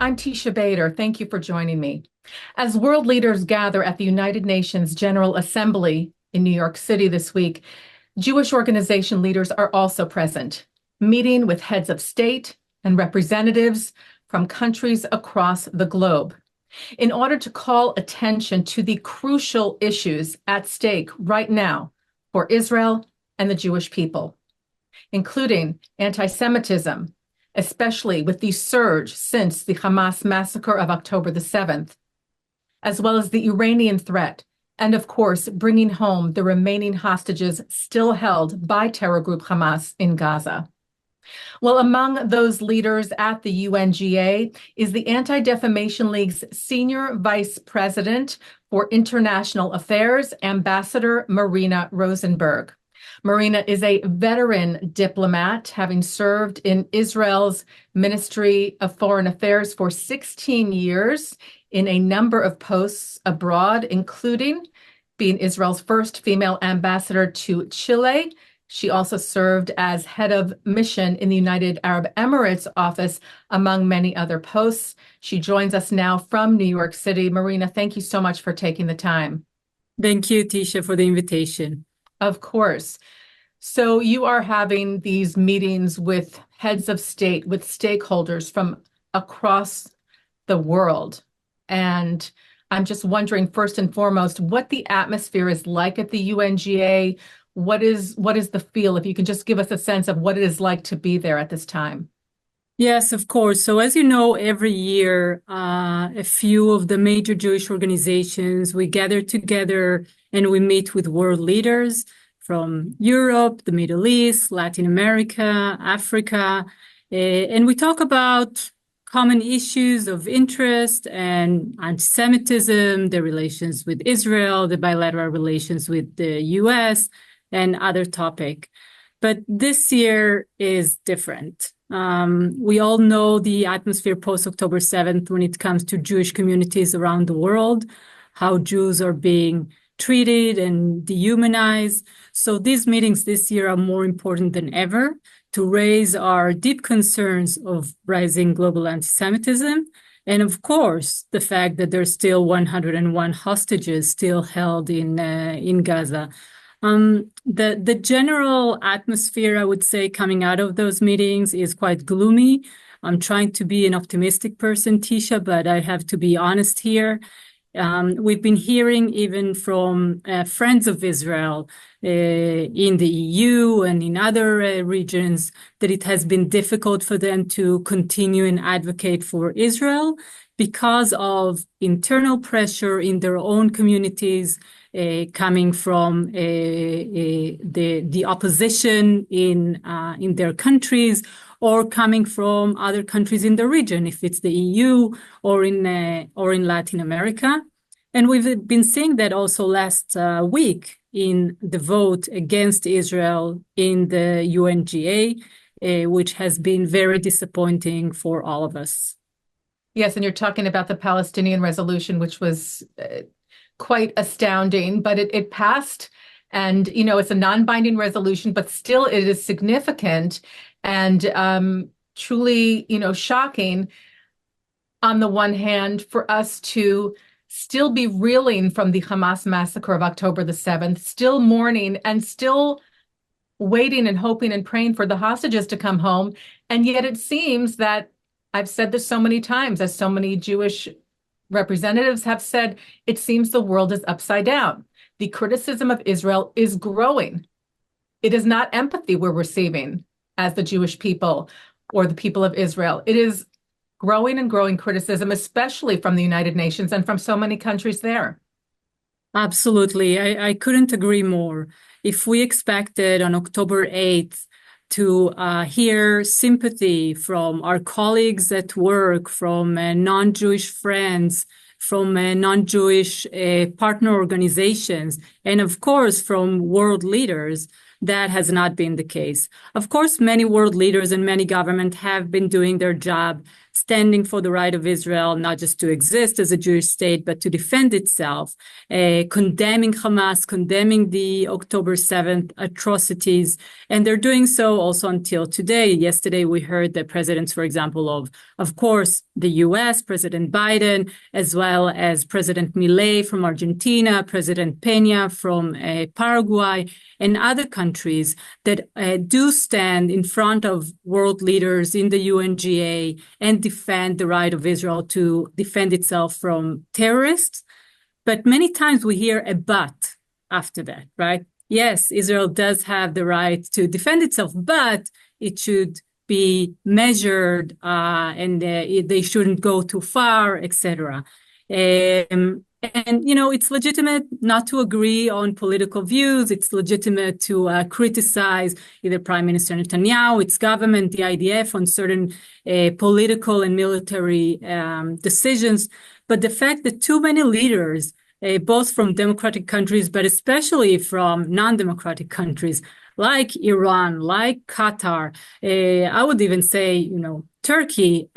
I'm Teisha Bader. Thank you for joining me. As world leaders gather at the United Nations General Assembly in New York City this week, Jewish organization leaders are also present, meeting with heads of state and representatives from countries across the globe in order to call attention to the crucial issues at stake right now for Israel and the Jewish people, including antisemitism, especially with the surge since the Hamas massacre of October the 7th, as well as the Iranian threat, and of course, bringing home the remaining hostages still held by terror group Hamas in Gaza. Well, among those leaders at the UNGA is the Anti-Defamation League's Senior Vice President for International Affairs, Ambassador Marina Rosenberg. Marina is a veteran diplomat, having served in Israel's Ministry of Foreign Affairs for 16 years in a number of posts abroad, including being Israel's first female ambassador to Chile. She also served as head of mission in the United Arab Emirates office, among many other posts. She joins us now from New York City. Marina, thank you so much for taking the time. Thank you, Teisha, for the invitation. Of course. So you are having these meetings with heads of state, with stakeholders from across the world. And I'm just wondering, first and foremost, what the atmosphere is like at the UNGA. What is the feel? If you can just give us a sense of what it is like to be there at this time. Yes, of course. So as you know, every year, a few of the major Jewish organizations, we gather together and we meet with world leaders from Europe, the Middle East, Latin America, Africa, and we talk about common issues of interest and antisemitism, the relations with Israel, the bilateral relations with the US, and other topic. But this year is different. We all know the atmosphere post-October 7th when it comes to Jewish communities around the world, how Jews are being treated and dehumanized. So these meetings this year are more important than ever to raise our deep concerns of rising global antisemitism. And of course, the fact that there's still 101 hostages still held in Gaza. The general atmosphere, I would say, coming out of those meetings is quite gloomy. I'm trying to be an optimistic person, Teisha, but I have to be honest here. We've been hearing even from friends of Israel in the EU and in other regions that it has been difficult for them to continue and advocate for Israel because of internal pressure in their own communities coming from the opposition in their countries, or coming from other countries in the region, if it's the EU or in Latin America. And we've been seeing that also last week in the vote against Israel in the UNGA, which has been very disappointing for all of us. Yes, and you're talking about the Palestinian resolution, which was quite astounding, but it passed. And, you know, it's a non-binding resolution, but still it is significant and truly, you know, shocking on the one hand for us to still be reeling from the Hamas massacre of October the 7th, still mourning and still waiting and hoping and praying for the hostages to come home. And yet it seems that, I've said this so many times, as so many Jewish representatives have said, it seems the world is upside down. The criticism of Israel is growing. It is not empathy we're receiving as the Jewish people or the people of Israel. It is growing and growing criticism, especially from the United Nations and from so many countries there. Absolutely. I couldn't agree more. If we expected on October 8th to hear sympathy from our colleagues at work, from non-Jewish friends, from non-Jewish partner organizations, and of course from world leaders, that has not been the case. Of course, many world leaders and many governments have been doing their job, standing for the right of Israel, not just to exist as a Jewish state, but to defend itself, condemning Hamas, condemning the October 7th atrocities. And they're doing so also until today. Yesterday, we heard the presidents, for example, of course, the US, President Biden, as well as President Milei from Argentina, President Peña from Paraguay, and other countries that do stand in front of world leaders in the UNGA and defend the right of Israel to defend itself from terrorists. But many times we hear a but after that, right? Yes, Israel does have the right to defend itself, but it should be measured and they shouldn't go too far, etc. And, you know, it's legitimate not to agree on political views. It's legitimate to criticize either Prime Minister Netanyahu, its government, the IDF on certain political and military decisions. But the fact that too many leaders, both from democratic countries, but especially from non-democratic countries, like Iran, like Qatar, I would even say, you know, Turkey,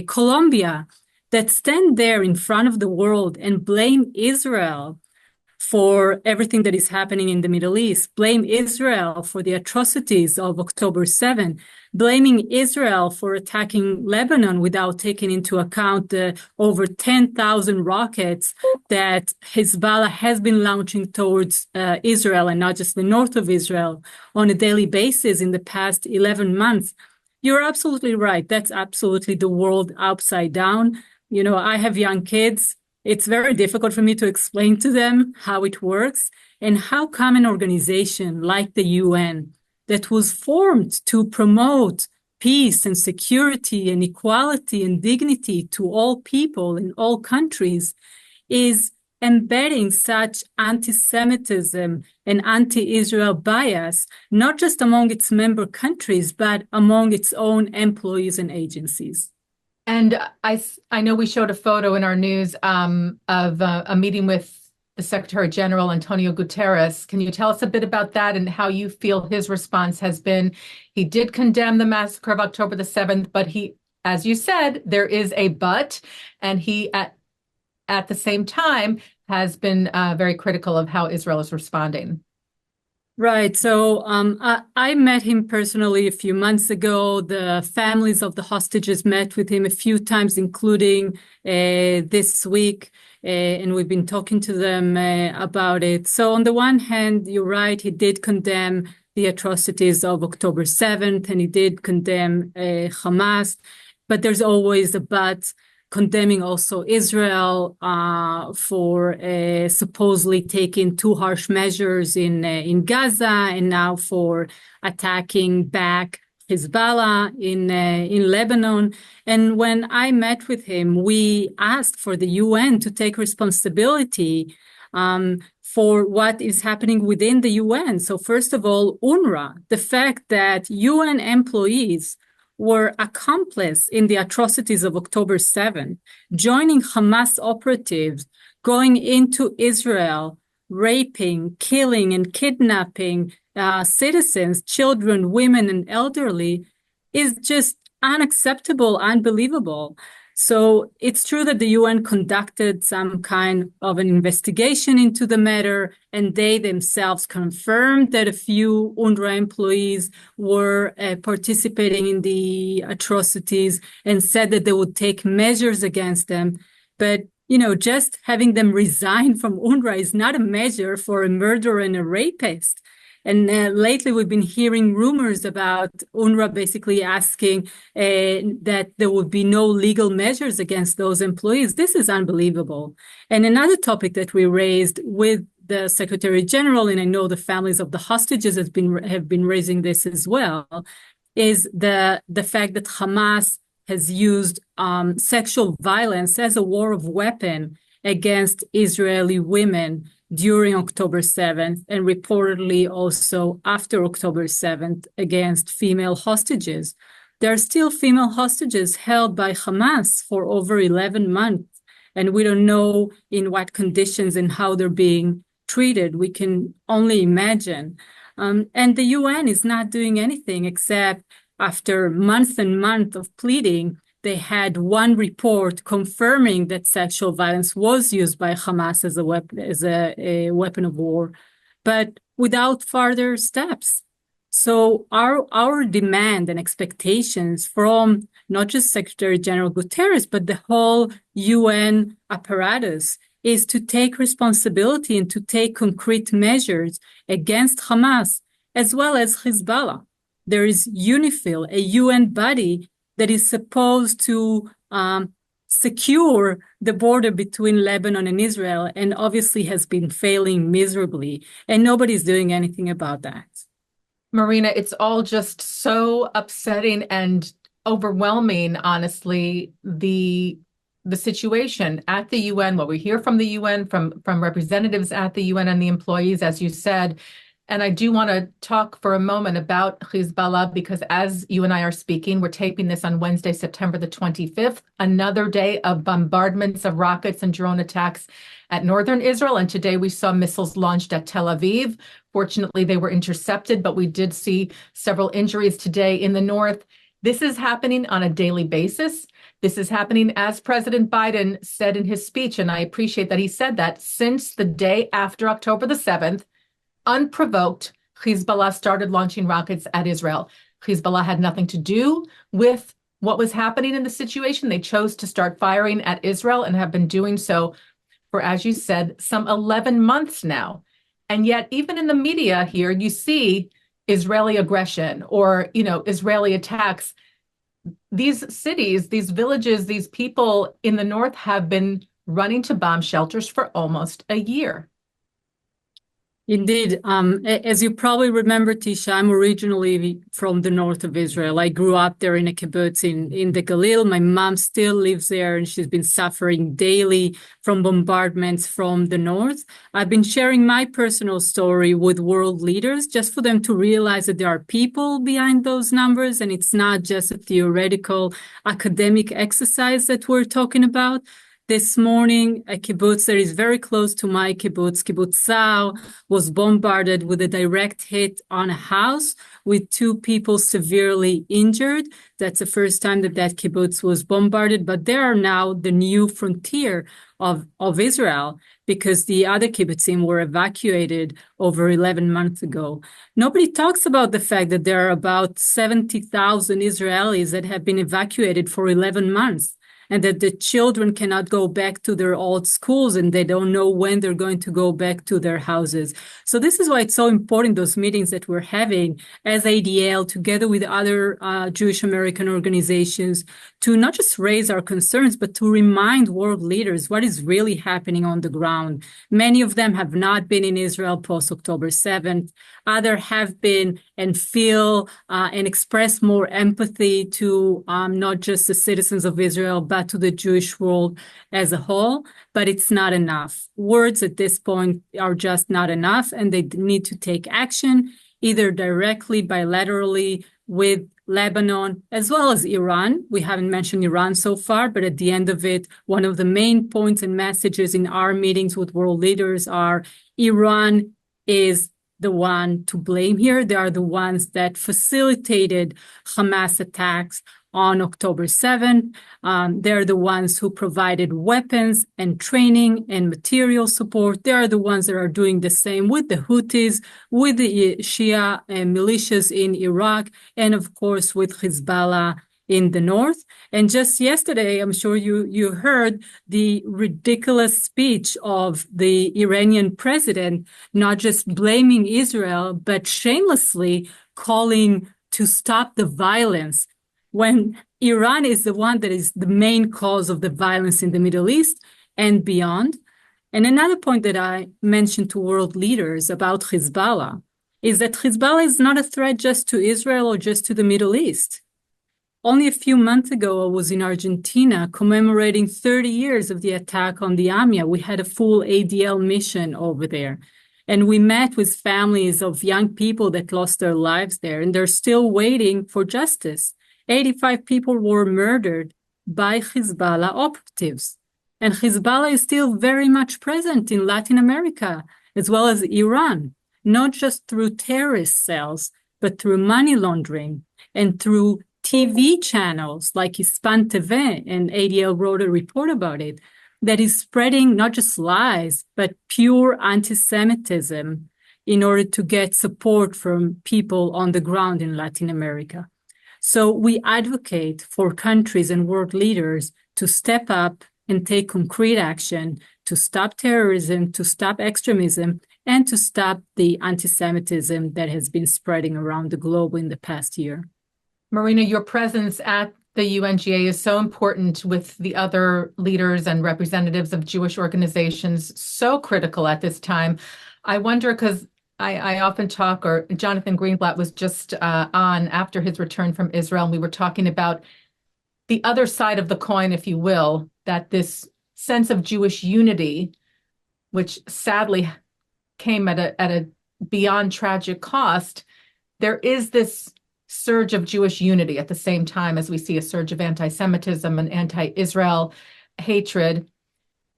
Colombia, that stand there in front of the world and blame Israel for everything that is happening in the Middle East, blame Israel for the atrocities of October 7, blaming Israel for attacking Lebanon without taking into account the over 10,000 rockets that Hezbollah has been launching towards Israel, and not just the north of Israel, on a daily basis in the past 11 months. You're absolutely right. That's absolutely the world upside down. You know, I have young kids. It's very difficult for me to explain to them how it works and how come an organization like the UN that was formed to promote peace and security and equality and dignity to all people in all countries is embedding such anti-Semitism and anti-Israel bias, not just among its member countries, but among its own employees and agencies. And I know we showed a photo in our news of a meeting with the Secretary General, Antonio Guterres. Can you tell us a bit about that and how you feel his response has been? He did condemn the massacre of October the 7th, but he, as you said, there is a but, and he at the same time has been very critical of how Israel is responding. Right. So I met him personally a few months ago. The families of the hostages met with him a few times, including this week, and we've been talking to them about it. So on the one hand, you're right, he did condemn the atrocities of October 7th, and he did condemn Hamas, but there's always a but. Condemning also Israel for supposedly taking too harsh measures in Gaza, and now for attacking back Hezbollah in Lebanon. And when I met with him, we asked for the UN to take responsibility for what is happening within the UN. So first of all, UNRWA, the fact that UN employees were accomplices in the atrocities of October 7, joining Hamas operatives, going into Israel, raping, killing, and kidnapping citizens, children, women, and elderly, is just unacceptable, unbelievable. So it's true that the UN conducted some kind of an investigation into the matter, and they themselves confirmed that a few UNRWA employees were participating in the atrocities and said that they would take measures against them. But, you know, just having them resign from UNRWA is not a measure for a murderer and a rapist. And lately, we've been hearing rumors about UNRWA basically asking that there would be no legal measures against those employees. This is unbelievable. And another topic that we raised with the Secretary General, and I know the families of the hostages have been raising this as well, is the fact that Hamas has used sexual violence as a war of weapon against Israeli women during October 7th, and reportedly also after October 7th against female hostages. There are still female hostages held by Hamas for over 11 months, and we don't know in what conditions and how they're being treated. We can only imagine. And the UN is not doing anything except after months and months of pleading, they had one report confirming that sexual violence was used by Hamas as a weapon of war, but without further steps. So our demand and expectations from not just Secretary General Guterres, but the whole UN apparatus is to take responsibility and to take concrete measures against Hamas as well as Hezbollah. There is UNIFIL, a UN body that is supposed to secure the border between Lebanon and Israel, and obviously has been failing miserably, and nobody's doing anything about that. Marina, it's all just so upsetting and overwhelming, honestly, the situation at the UN, what we hear from the UN, from representatives at the UN and the employees, as you said. And I do want to talk for a moment about Hezbollah, because as you and I are speaking, we're taping this on Wednesday, September the 25th, another day of bombardments of rockets and drone attacks at northern Israel. And today we saw missiles launched at Tel Aviv. Fortunately, they were intercepted, but we did see several injuries today in the north. This is happening on a daily basis. This is happening, as President Biden said in his speech, and I appreciate that he said that, since the day after October the 7th, unprovoked, Hezbollah started launching rockets at Israel. Hezbollah had nothing to do with what was happening in the situation. They chose to start firing at Israel and have been doing so for, as you said, some 11 months now. And yet, even in the media here, you see Israeli aggression or, Israeli attacks. These cities, these villages, these people in the north have been running to bomb shelters for almost a year. Indeed. As you probably remember, Teisha, I'm originally from the north of Israel. I grew up there in a kibbutz in the Galil. My mom still lives there, and she's been suffering daily from bombardments from the north. I've been sharing my personal story with world leaders just for them to realize that there are people behind those numbers, and it's not just a theoretical academic exercise that we're talking about. This morning, a kibbutz that is very close to my kibbutz, Kibbutz Sa'ar, was bombarded with a direct hit on a house with 2 people severely injured. That's the first time that kibbutz was bombarded, but they are now the new frontier of Israel, because the other kibbutzim were evacuated over 11 months ago. Nobody talks about the fact that there are about 70,000 Israelis that have been evacuated for 11 months. And that the children cannot go back to their old schools, and they don't know when they're going to go back to their houses. So this is why it's so important, those meetings that we're having as ADL, together with other Jewish American organizations, to not just raise our concerns, but to remind world leaders what is really happening on the ground. Many of them have not been in Israel post-October 7th. Others have been and feel and express more empathy to not just the citizens of Israel, but to the Jewish world as a whole. But it's not enough. Words at this point are just not enough, and they need to take action, either directly, bilaterally, with Lebanon, as well as Iran. We haven't mentioned Iran so far, but at the end of it, one of the main points and messages in our meetings with world leaders are Iran is the one to blame here. They are the ones that facilitated Hamas attacks on October 7th. They're the ones who provided weapons and training and material support. They are the ones that are doing the same with the Houthis, with the Shia militias in Iraq, and of course with Hezbollah in the north. And just yesterday, I'm sure you heard the ridiculous speech of the Iranian president, not just blaming Israel, but shamelessly calling to stop the violence, when Iran is the one that is the main cause of the violence in the Middle East and beyond. And another point that I mentioned to world leaders about Hezbollah is that Hezbollah is not a threat just to Israel or just to the Middle East. Only a few months ago, I was in Argentina commemorating 30 years of the attack on the AMIA. We had a full ADL mission over there. And we met with families of young people that lost their lives there, and they're still waiting for justice. 85 people were murdered by Hezbollah operatives. And Hezbollah is still very much present in Latin America, as well as Iran. not just through terrorist cells, but through money laundering and through TV channels like Hispan TV, and ADL wrote a report about it, that is spreading not just lies, but pure anti-Semitism in order to get support from people on the ground in Latin America. So we advocate for countries and world leaders to step up and take concrete action to stop terrorism, to stop extremism, and to stop the anti-Semitism that has been spreading around the globe in the past year. Marina, your presence at the UNGA is so important with the other leaders and representatives of Jewish organizations, so critical at this time. I wonder, because I often talk, or Jonathan Greenblatt was just on after his return from Israel, and we were talking about the other side of the coin, if you will, that this sense of Jewish unity, which sadly came at a beyond tragic cost, there is this surge of Jewish unity at the same time as we see a surge of anti-Semitism and anti-Israel hatred.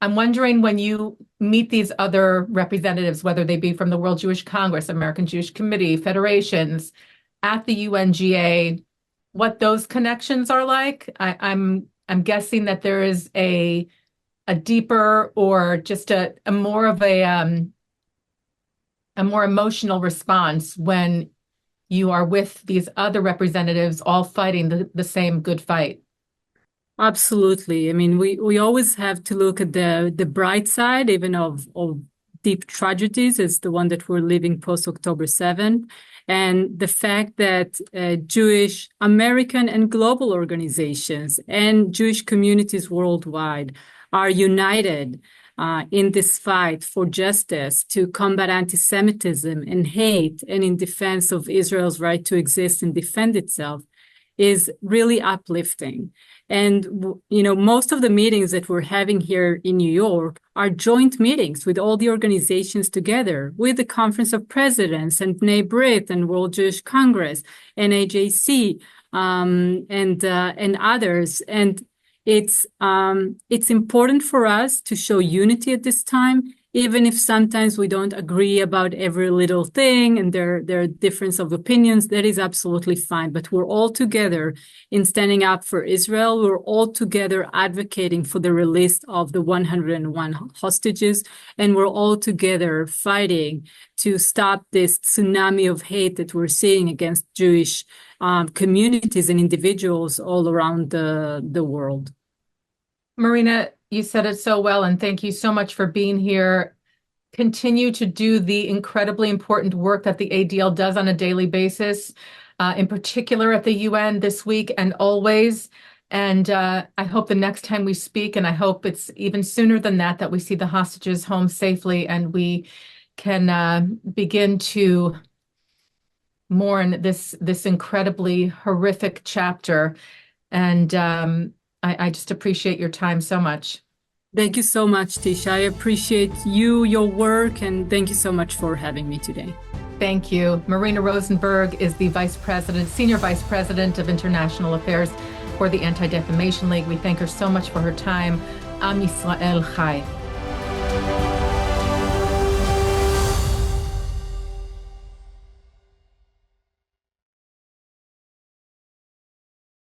I'm wondering, when you meet these other representatives, whether they be from the World Jewish Congress, American Jewish Committee, federations, at the UNGA, what those connections are like. I'm guessing that there is a deeper, or just a more of a more emotional response when you are with these other representatives all fighting the same good fight. Absolutely. I mean, we always have to look at the bright side, even of deep tragedies, as the one that we're living post-October 7th. And the fact that Jewish, American, and global organizations and Jewish communities worldwide are united in this fight for justice to combat anti-Semitism and hate, and in defense of Israel's right to exist and defend itself, is really uplifting. And, you know, most of the meetings that we're having here in New York are joint meetings with all the organizations together, with the Conference of Presidents and B'nai Brit and World Jewish Congress, NAJC, and others. And it's important for us to show unity at this time, even if sometimes we don't agree about every little thing and there are difference of opinions. That is absolutely fine. But we're all together in standing up for Israel. We're all together advocating for the release of the 101 hostages. And we're all together fighting to stop this tsunami of hate that we're seeing against Jewish communities and individuals all around the world. Marina, you said it so well, and thank you so much for being here. Continue to do the incredibly important work that the ADL does on a daily basis, in particular at the UN this week and always. And I hope the next time we speak, and I hope it's even sooner than that we see the hostages home safely and we can begin to mourn this incredibly horrific chapter. And I just appreciate your time so much. Thank you so much, Teisha. I appreciate you, your work, and thank you so much for having me today. Thank you. Marina Rosenberg is the Senior Vice President of International Affairs for the Anti-Defamation League. We thank her so much for her time. Am Yisrael Chai.